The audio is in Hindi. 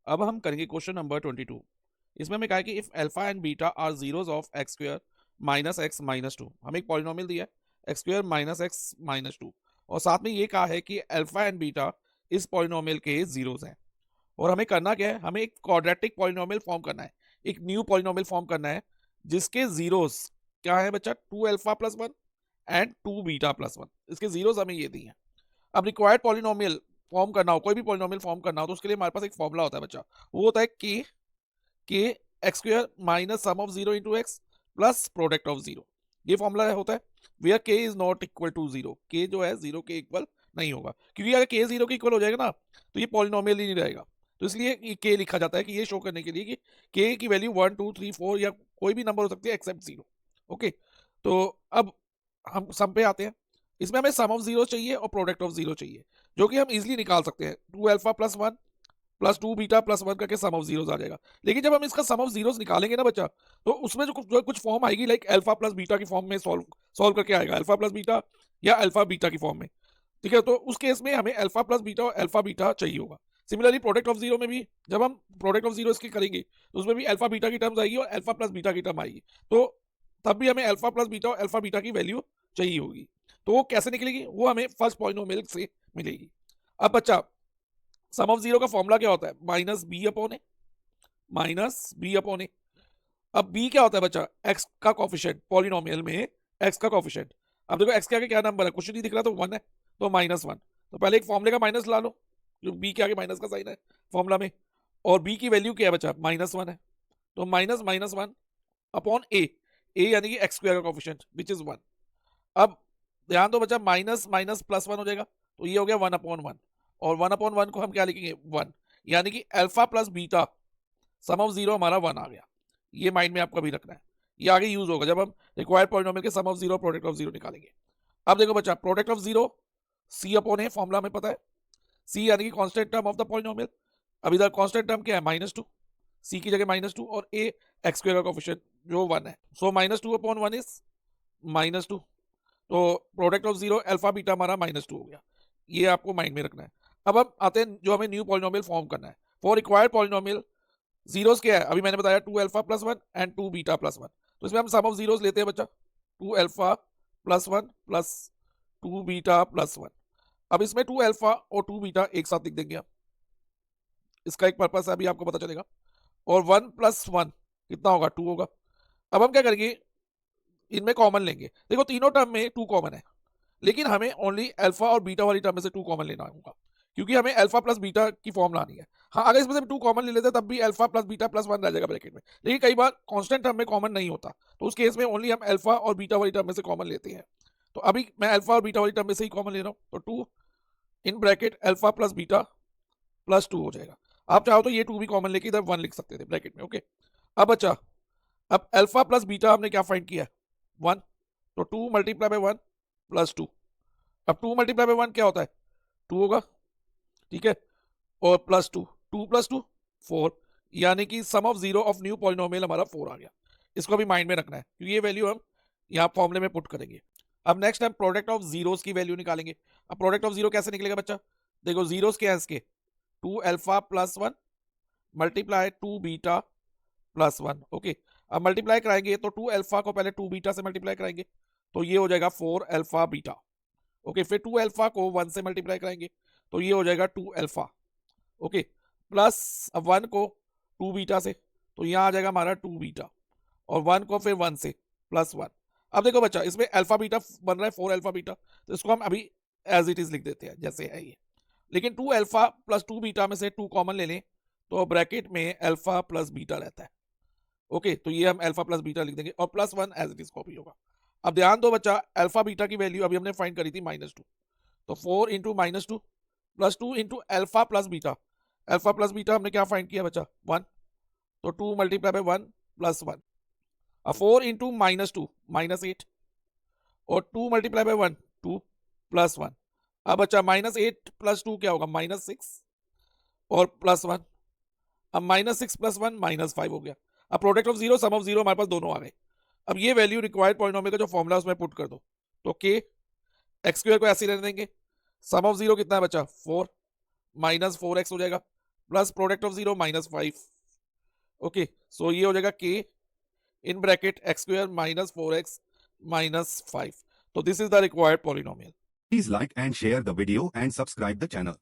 अब हम करेंगे क्वेश्चन नंबर 22। इसमें हमें कहा है कि if alpha and beta are zeros of X square minus X minus two. हमें एक पॉलिनोमियल दिया है X square minus X minus two, और साथ में ये कहा है कि अल्फा एंड बीटा इस पॉलिनोमियल के जीरोस हैं। और हमें करना क्या है, हमें एक क्वाड्रेटिक पॉलिनोमियल फॉर्म करना है, एक न्यू पॉलिनोमियल फॉर्म करना है जिसके जीरोस क्या है बच्चा, two alpha plus one and two beta plus one. इसके जीरोस हमें ये दिए हैं। अब रिक्वायर्ड पॉलिनोमियल फॉर्म करना हो, कोई भी पॉलिनोमियल फॉर्म करना हो, तो उसके लिए हमारे पास एक फॉर्मूला होता है बच्चा, वो होता है K X square minus sum of zero into X plus product of zero. ये फॉर्मूला होता है where K is not equal to zero. K जो है जीरो के इक्वल नहीं होगा, क्योंकि अगर के जीरो के इक्वल हो जाएगा ना तो ये पॉलिनोमियल ही नहीं रहेगा। तो इसलिए के लिखा जाता है कि ये शो करने के लिए कि के की वैल्यू 1 2 3 4 या कोई भी नंबर हो सकती है एक्सेप्ट जीरो। ओके, तो अब हम सम पे आते हैं। इसमें हमें सम ऑफ जीरो चाहिए और प्रोडक्ट ऑफ जीरो चाहिए, जो कि हम इजिली निकाल सकते हैं। Two alpha plus one plus two beta plus one करके सम ऑफ जीरोस आ जाएगा। लेकिन जब हम इसका सम ऑफ जीरोस निकालेंगे ना बच्चा, तो उसमें जो कुछ फॉर्म आएगी, लाइक अल्फा प्लस बीटा की फॉर्म में सॉल्व करके आएगा, अल्फा प्लस बीटा या अल्फा बीटा की फॉर्म में। ठीक है, तो उस केस में हमें अल्फा प्लस बीटा और अल्फा बीटा चाहिए होगा। सिमिलरली प्रोडक्ट ऑफ जीरो में भी जब हम प्रोडक्ट ऑफ जीरो इसकी करेंगे तो उसमें भी अल्फा बीटा की टर्म्स आएगी और अल्फा प्लस बीटा की टर्म आएगी, तो तब भी हमें अल्फा प्लस बीटा और अल्फा बीटा की वैल्यू चाहिए होगी। तो वो कैसे निकलेगी, वो हमें फर्स्ट पॉलिनोमियल से मिलेगी। अब बच्चा सम ऑफ जीरो का फॉर्मूला क्या होता है, माइनस बी अपॉन ए, माइनस बी अपॉन ए। अब बी क्या होता है बच्चा, एक्स का कॉफिशिएंट, पॉलिनोमियल में एक्स का कॉफिशिएंट। अब देखो एक्स के आगे क्या नंबर है, कुछ नहीं दिख रहा, तो वन है, तो माइनस वन। तो पहले एक फॉर्मूले का माइनस ला लो, जो बी के आगे माइनस का साइन है फॉर्मूला में, और बी की वैल्यू क्या है बच्चा, माइनस वन है, तो माइनस माइनस वन अपॉन ए, ए यानी कि एक्स स्क्वायर का कॉफिशिएंट विच इज वन। अब ध्यान दो बच्चा, माइनस माइनस प्लस वन हो जाएगा, तो ये हो गया वन अपॉन वन, और वन अपॉन वन को हम क्या लिखेंगे, वन, यानी कि alpha plus beta some of zero हमारा वन आ गया। ये माइंड में आपको अभी रखना है, ये आगे यूज होगा जब हम रिक्वायर्ड पॉलिनोमियल के sum of zero product of zero निकालेंगे। अब देखो बच्चा, product of zero see upon है, फॉर्मूला में पता है, सी यानी कि constant term of the polynomial. अब इधर कांस्टेंट टर्म क्या है, माइनस टू, सी की जगह माइनस टू, और ए एक्स स्क्वायर का कोफिशिएंट जो वन है, so minus two upon one is minus two. तो product of zero alpha beta हमारा माइनस टू हो गया, ये आपको माइंड में रखना है। अब हम आते हैं जो हमें न्यू पॉलिनोमियल फॉर्म करना है। फॉर रिक्वायर्ड पॉलिनोमियल जीरोस क्या है, अभी मैंने बताया two alpha plus one and two beta plus one. तो इसमें हम सम ऑफ जीरोस लेते हैं बच्चा, two alpha plus one plus two beta plus one. अब इसमें टू अल्फा और टू बीटा एक साथ लिख देंगे आप, इसका एक पर्पस है अभी आपको पता चलेगा। और वन प्लस वन कितना होगा, टू होगा। अब हम क्या करेंगे, इनमें कॉमन लेंगे। देखो तीनों टर्म में टू कॉमन है, लेकिन हमें ओनली अल्फा और बीटा वाली टर्म में से टू कॉमन लेना होगा, क्योंकि हमें अल्फा प्लस बीटा की फॉर्म लानी है। हाँ, अगर इसमें से टू कॉमन ले लेते तब भी alpha plus beta plus one रह जाएगा ब्रैकेट में, लेकिन कई बार कांस्टेंट टर्म में कॉमन नहीं होता, तो उस केस में ओनली हम अल्फा और बीटा वाली टर्म में से कॉमन लेते हैं। तो अभी मैं अल्फा और बीटा वाली टर्म में से ही कॉमन ले रहा हूँ, तो two in bracket alpha plus beta plus two हो जाएगा। आप चाहो तो ये टू भी कॉमन लेके इधर वन लिख सकते थे ब्रैकेट में। ओके, अब अच्छा, अब अल्फा प्लस बीटा हमने क्या फाइंड किया, वन, तो two multiply by one plus two. अब टू मल्टीप्लाई बाय वन क्या होता है, टू होगा, ठीक है, और plus two, two plus two four, यानी कि sum of zero of new polynomial हमारा फोर आ गया। इसको भी माइंड में रखना है, क्योंकि ये वैल्यू हम यहाँ फॉर्मूले में पुट करेंगे। अब नेक्स्ट हम प्रोडक्ट ऑफ जीरोस की वैल्यू निकालेंगे। अब प्रोडक्ट ऑफ जीरो कैसे निकलेगा बच्चा, देखो जीरोस क्या है इसके, two alpha plus one multiply two beta plus one. Okay, अब मल्टीप्लाई कराएंगे तो टू अल्फा को पहले टू बीटा से मल्टीप्लाई कराएंगे, तो ये हो जाएगा फोर अल्फा बीटा। ओके, फिर टू अल्फा को वन से मल्टीप्लाई कराएंगे, तो ये हो जाएगा टू अल्फा। ओके, प्लस अब वन को टू बीटा से, तो यहाँ आ जाएगा हमारा टू बीटा, और वन को फिर वन से प्लस वन। अब देखो बच्चा, इसमें अल्फा बीटा बन रहा है फोर अल्फा बीटा, तो इसको हम अभी एज इट इज लिख देते हैं जैसे है ये। लेकिन two alpha plus two beta में से टू कॉमन ले लें, तो ब्रैकेट में अल्फा प्लस बीटा रहता है। ओके, तो ये हम अल्फा प्लस बीटा लिख देंगे, और plus one as it is copy होगा। अब ध्यान दो बच्चा, अल्फा बीटा की वैल्यू अभी हमने फाइंड करी थी माइनस टू, तो four into minus two plus two into alpha plus beta. Alpha plus beta हमने क्या फाइंड किया बच्चा, वन, तो two multiply by one plus one. अब four into minus two minus eight, और two multiply by one two plus one. अब बच्चा माइनस एट प्लस टू क्या होगा, माइनस सिक्स, और प्लस वन। अब minus six plus one minus five हो गया। अब product of zero sum of zero हमारे पास दोनों आ गए। अब ये वैल्यू रिक्वायर्ड पॉलिनोमियल का जो फॉर्मूला उसमें पुट कर दो, तो के एक्स स्क्वायर को ऐसे रहने देंगे, सम ऑफ जीरो कितना है बच्चा, फोर, माइनस फोर एक्स हो जाएगा, प्लस प्रोडक्ट ऑफ 0 -5. ओके, सो ये हो जाएगा k in bracket x square minus 4x minus 5. So this is the required polynomial. Please like and share the video and subscribe the channel.